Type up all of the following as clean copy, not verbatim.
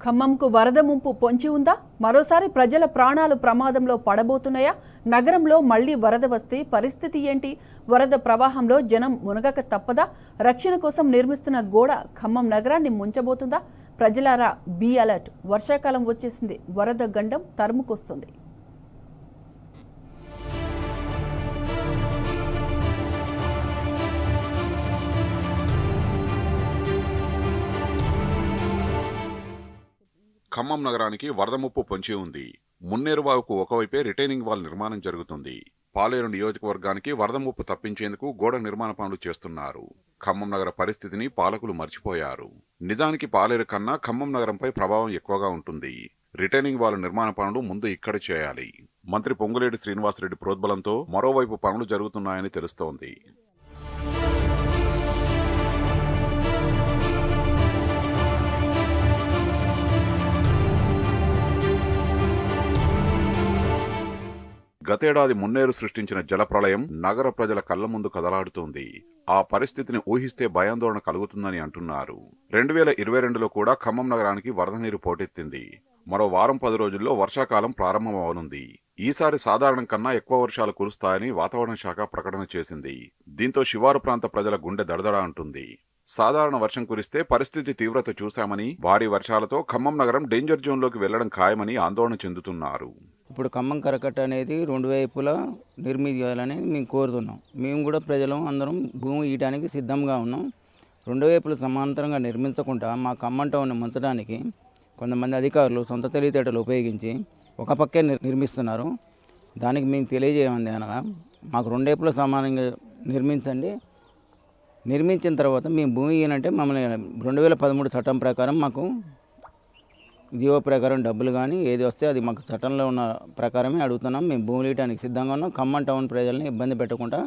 ఖమ్మంకు వరద ముంపు పొంచి ఉందా? మరోసారి ప్రజల ప్రాణాలు ప్రమాదంలో పడబోతున్నాయా? నగరంలో మళ్లీ వరద వస్తే పరిస్థితి ఏంటి? వరద ప్రవాహంలో జనం మునగక తప్పదా? రక్షణ కోసం నిర్మిస్తున్న గోడ ఖమ్మం నగరాన్ని ముంచబోతుందా? ప్రజలారా బీ అలర్ట్. వర్షాకాలం వచ్చేసింది. వరద గండం తరుముకొస్తుంది. ఖమ్మం నగరానికి వరద ముప్పు పొంచి ఉంది. మున్నేరువాగుకు ఒకవైపే రిటైనింగ్ వాల్ నిర్మాణం జరుగుతుంది. పాలేరు నియోజకవర్గానికి వరద ముప్పు తప్పించేందుకు గోడ నిర్మాణ పనులు చేస్తున్నారు. ఖమ్మం నగర పరిస్థితిని పాలకులు మర్చిపోయారు. నిజానికి పాలేరు కన్నా ఖమ్మం నగరంపై ప్రభావం ఎక్కువగా ఉంటుంది. రిటైనింగ్ వాల్ నిర్మాణ పనులు ముందు ఇక్కడ చేయాలి. మంత్రి పొంగులేటి శ్రీనివాసరెడ్డి ప్రోద్బలంతో మరోవైపు పనులు జరుగుతున్నాయని తెలుస్తోంది. గతేడాది మున్నేరు సృష్టించిన జలప్రళయం నగర ప్రజల కళ్ల ముందు కదలాడుతోంది. ఆ పరిస్థితిని ఊహిస్తే భయాందోళన కలుగుతుందని అంటున్నారు. 2022లో కూడా ఖమ్మం నగరానికి వరద నీరు పోటెత్తింది. మరో వారం 10 రోజుల్లో వర్షాకాలం ప్రారంభమవనుంది. ఈసారి సాధారణం కన్నా ఎక్కువ వర్షాలు కురుస్తాయని వాతావరణ శాఖ ప్రకటన చేసింది. దీంతో శివారు ప్రాంత ప్రజల గుండె దడదడ అంటుంది. సాధారణ వర్షం కురిస్తే పరిస్థితి తీవ్రత చూశామని, భారీ వర్షాలతో ఖమ్మం నగరం డేంజర్ జోన్లోకి వెళ్లడం ఖాయమని ఆందోళన చెందుతున్నారు. ఇప్పుడు ఖమ్మం కరకట్ట అనేది 2 వైపులా నిర్మించాలని మేము కోరుతున్నాం. మేము కూడా ప్రజలం అందరం భూమి ఇవ్వడానికి సిద్ధంగా ఉన్నాం. 2 వైపులు సమాంతరంగా నిర్మించకుండా మా ఖమ్మం టౌన్ ముంచడానికి కొంతమంది అధికారులు సొంత తెలివితేటలు ఉపయోగించి ఒక పక్కే నిర్మిస్తున్నారు. దానికి మేము తెలియజేయమంది అనగా మాకు 2 వైపులా సమానంగా నిర్మించండి. నిర్మించిన తర్వాత మేము భూమి ఇవ్వనంటే మమ్మల్ని 2013 చట్టం ప్రకారం మాకు జీవో ప్రకారం డబ్బులు కానీ ఏది వస్తే అది మాకు చట్టంలో ఉన్న ప్రకారమే అడుగుతున్నాం. మేము భూమి ఇవ్వడానికి సిద్ధంగా ఉన్నాం. ఖమ్మం టౌన్ ప్రజల్ని ఇబ్బంది పెట్టకుండా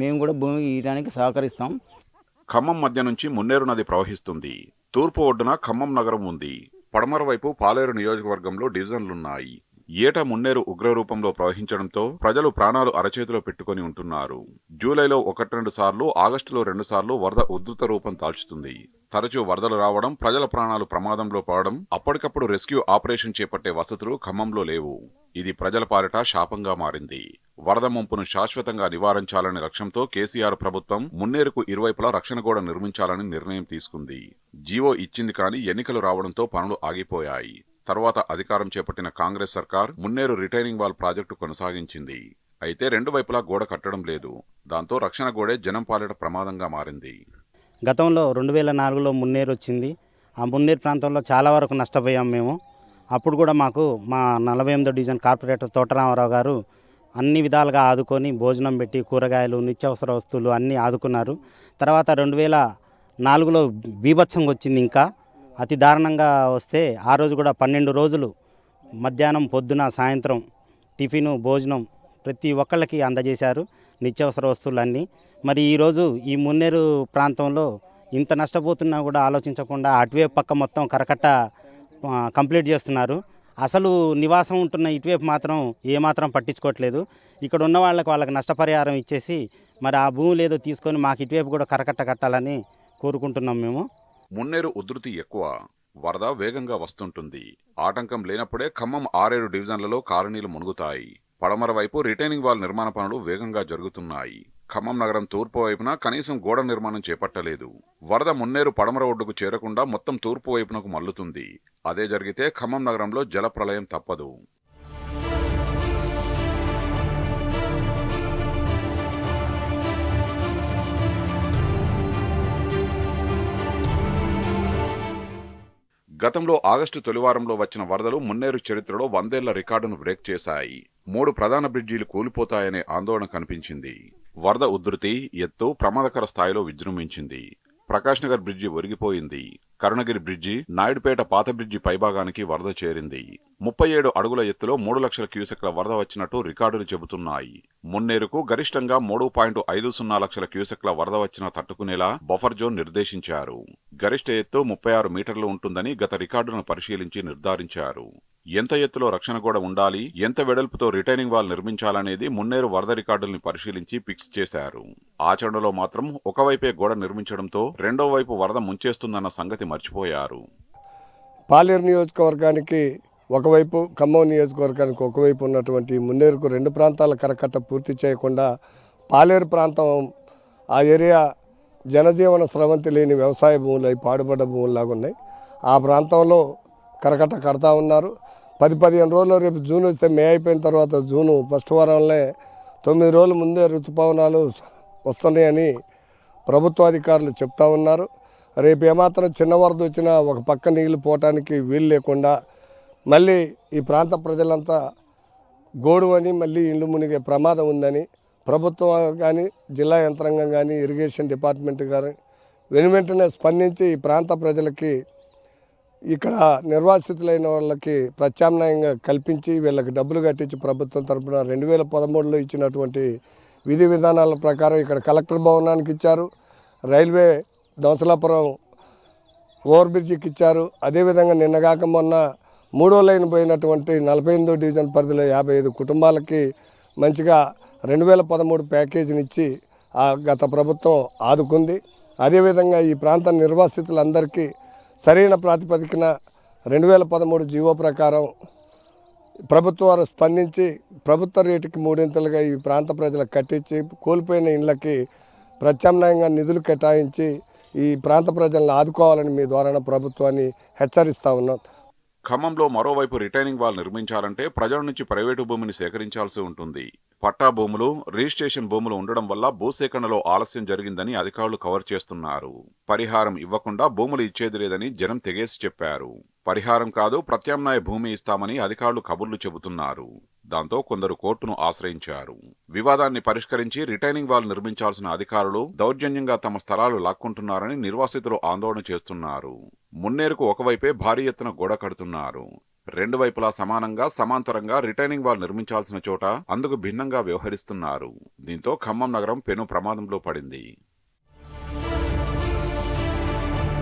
మేము కూడా భూమి ఇవ్వడానికి సహకరిస్తాం. ఖమ్మం మధ్య నుంచి మున్నేరు నది ప్రవహిస్తుంది. తూర్పు ఒడ్డున ఖమ్మం నగరం ఉంది. పడమర వైపు పాలేరు నియోజకవర్గంలో డివిజన్లున్నాయి. ఏటా మున్నేరు ఉగ్రరూపంలో ప్రవహించడంతో ప్రజలు ప్రాణాలు అరచేతిలో పెట్టుకుని ఉంటున్నారు. జూలైలో 1-2 సార్లు, ఆగస్టులో 2 సార్లు వరద ఉధృత రూపం దాల్చుతుంది. తరచూ వరదలు రావడం, ప్రజల ప్రాణాలు ప్రమాదంలో పడడం, అప్పటికప్పుడు రెస్క్యూ ఆపరేషన్ చేపట్టే వసతులు ఖమ్మంలో లేవు. ఇది ప్రజల పాలిట శాపంగా మారింది. వరద ముంపును శాశ్వతంగా నివారించాలనే లక్ష్యంతో కేసీఆర్ ప్రభుత్వం మున్నేరుకు ఇరువైపులా రక్షణ గోడ నిర్మించాలని నిర్ణయం తీసుకుంది. జీవో ఇచ్చింది కానీ ఎన్నికలు రావడంతో పనులు ఆగిపోయాయి. తర్వాత అధికారం చేపట్టిన కాంగ్రెస్ సర్కార్ మున్నేరు రిటైనింగ్ వాల్ ప్రాజెక్టు కొనసాగించింది. అయితే 2 వైపులా గోడ కట్టడం లేదు. దాంతో రక్షణ గోడే జనం పాలిట ప్రమాదంగా మారింది. గతంలో 2004లో మున్నేరు వచ్చింది. ఆ మున్నేరు ప్రాంతంలో చాలా వరకు నష్టపోయాం మేము. అప్పుడు కూడా మాకు మా 48వ డివిజన్ కార్పొరేటర్ తోటరామారావు గారు అన్ని విధాలుగా ఆదుకొని భోజనం పెట్టి కూరగాయలు, నిత్యావసర వస్తువులు అన్నీ ఆదుకున్నారు. తర్వాత 2004లో బీభత్సంగా వచ్చింది. ఇంకా అతి దారుణంగా వస్తే ఆ రోజు కూడా 12 రోజులు మధ్యాహ్నం, పొద్దున, సాయంత్రం టిఫిను, భోజనం ప్రతి ఒక్కళ్ళకి అందజేశారు నిత్యావసర వస్తువులన్నీ. మరి ఈరోజు ఈ మున్నేరు ప్రాంతంలో ఇంత నష్టపోతున్నా కూడా ఆలోచించకుండా అటువైపు పక్క మొత్తం కరకట్ట కంప్లీట్ చేస్తున్నారు. అసలు నివాసం ఉంటున్న ఇటువైపు మాత్రం ఏమాత్రం పట్టించుకోవట్లేదు. ఇక్కడ ఉన్న వాళ్ళకి నష్టపరిహారం ఇచ్చేసి మరి ఆ భూములు ఏదో తీసుకొని మాకు ఇటువైపు కూడా కరకట్ట కట్టాలని కోరుకుంటున్నాం మేము. మున్నేరు ఉధృతి ఎక్కువ, వరద వేగంగా వస్తుంటుంది. ఆటంకం లేనప్పుడే ఖమ్మం 6-7 డివిజన్లలో కాలనీలు మునుగుతాయి. పడమర వైపు రిటైనింగ్ వాల్ నిర్మాణ పనులు వేగంగా జరుగుతున్నాయి. ఖమ్మం నగరం తూర్పు వైపున కనీసం గోడ నిర్మాణం చేపట్టలేదు. వరద మున్నేరు పడమర ఒడ్డుకు చేరకుండా మొత్తం తూర్పు వైపునకు మల్లుతుంది. అదే జరిగితే ఖమ్మం నగరంలో జల ప్రళయం తప్పదు. గతంలో ఆగస్టు తొలివారంలో వచ్చిన వరదలు మున్నేరు చరిత్రలో 100 ఏళ్ల రికార్డును బ్రేక్ చేశాయి. 3 ప్రధాన బ్రిడ్జీలు కూలిపోతాయనే ఆందోళన కనిపించింది. వరద ఉధృతి, ఎత్తు ప్రమాదకర స్థాయిలో విజృంభించింది. ప్రకాష్ నగర్ బ్రిడ్జి ఒరిగిపోయింది. కరుణగిరి బ్రిడ్జి, నాయుడుపేట పాత బ్రిడ్జి పైభాగానికి వరద చేరింది. 37 అడుగుల ఎత్తులో 3 లక్షల క్యూసెక్ల వరద వచ్చినట్టు రికార్డులు చెబుతున్నాయి. మున్నేరుకు గరిష్టంగా 3.50 లక్షల క్యూసెక్ల వరద వచ్చినా తట్టుకునేలా బఫర్ జోన్ నిర్దేశించారు. గరిష్ట ఎత్తు 36 మీటర్లు ఉంటుందని గత రికార్డును పరిశీలించి నిర్ధారించారు. ఎంత ఎత్తులో రక్షణ గోడ ఉండాలి, ఎంత వెడల్పుతో రిటైనింగ్ వాల్ నిర్మించాలనేది మున్నేరు వరద రికార్డుల్ని పరిశీలించి ఫిక్స్ చేశారు. ఆచరణలో మాత్రం ఒకవైపే గోడ నిర్మించడంతో రెండో వైపు వరద ముంచేస్తుందన్న సంగతి మర్చిపోయారు. పాలేరు నియోజకవర్గానికి ఒకవైపు, ఖమ్మం నియోజకవర్గానికి ఒకవైపు ఉన్నటువంటి మున్నేరుకు 2 ప్రాంతాల కరకట్ట పూర్తి చేయకుండా పాలేరు ప్రాంతం ఆ ఏరియా జనజీవన స్రవంతి లేని వ్యవసాయ భూములు అవి పాడుపడ్డ భూముల్లాగా ఉన్నాయి. ఆ ప్రాంతంలో కరకట్ట కడతా ఉన్నారు. 10-15 రోజులు, రేపు జూన్ వస్తే మే అయిపోయిన తర్వాత జూను ఫస్ట్ వారంలో 9 రోజుల ముందే ఋతుపవనాలు వస్తున్నాయని ప్రభుత్వ అధికారులు చెప్తా ఉన్నారు. రేపు ఏమాత్రం చిన్న వరద వచ్చినా ఒక పక్క నీళ్లు పోవటానికి వీలు లేకుండా మళ్ళీ ఈ ప్రాంత ప్రజలంతా గోడువని మళ్ళీ ఇళ్ళు మునిగే ప్రమాదం ఉందని ప్రభుత్వం కానీ, జిల్లా యంత్రాంగం కానీ, ఇరిగేషన్ డిపార్ట్మెంట్ కానీ వెనువెంటనే స్పందించి ఈ ప్రాంత ప్రజలకి, ఇక్కడ నిర్వాసితులైన వాళ్ళకి ప్రత్యామ్నాయంగా కల్పించి వీళ్ళకి డబ్బులు కట్టించి ప్రభుత్వం తరఫున 2013లో ఇచ్చినటువంటి విధి విధానాల ప్రకారం ఇక్కడ కలెక్టర్ భవనానికి ఇచ్చారు, రైల్వే దోసలాపురం ఓవర్ బ్రిడ్జికి ఇచ్చారు. అదేవిధంగా నిన్నగాక మొన్న 3వ లైన్ పోయినటువంటి 48వ డివిజన్ పరిధిలో 55 కుటుంబాలకి మంచిగా 2013 ప్యాకేజీని ఇచ్చి గత ప్రభుత్వం ఆదుకుంది. అదేవిధంగా ఈ ప్రాంత నిర్వాసితులందరికీ సరైన ప్రాతిపదికన 2013 జీవో ప్రకారం ప్రభుత్వం వారు స్పందించి ప్రభుత్వ రేటుకి 3 ఈ ప్రాంత ప్రజలకు కట్టించి కోల్పోయిన ఇళ్లకి ప్రత్యామ్నాయంగా నిధులు కేటాయించి ఈ ప్రాంత ప్రజలను ఆదుకోవాలని మీ ద్వారా ప్రభుత్వాన్ని హెచ్చరిస్తూ ఉన్నాం. ఖమ్మంలో మరోవైపు రిటైనింగ్ వాల్ నిర్మించాలంటే ప్రజల నుంచి ప్రైవేటు భూమిని సేకరించాల్సి ఉంటుంది. పట్టా భూములు, రిజిస్ట్రేషన్ భూములు ఉండడం వల్ల భూసేకరణలో ఆలస్యం జరిగిందని అధికారులు కవర్ చేస్తున్నారు. పరిహారం ఇవ్వకుండా భూములు ఇచ్చేది లేదని జనం తెగేసి చెప్పారు. పరిహారం కాదు, ప్రత్యామ్నాయ భూమి ఇస్తామని అధికారులు కబుర్లు చెబుతున్నారు. దాంతో కొందరు కోర్టును ఆశ్రయించారు. వివాదాన్ని పరిష్కరించి రిటైనింగ్ వాల్ నిర్మించాల్సిన అధికారులు దౌర్జన్యంగా తమ స్థలాలు లాక్కుంటున్నారని నిర్వాసితులు ఆందోళన చేస్తున్నారు. మున్నేరుకు ఒకవైపే భారీ ఎత్తున గోడ కడుతున్నారు. 2 వైపులా సమానంగా, సమాంతరంగా రిటైనింగ్ వాల్ నిర్మించాల్సిన చోట అందుకు భిన్నంగా వ్యవహరిస్తున్నారు. దీంతో ఖమ్మం నగరం పెను ప్రమాదంలో పడింది.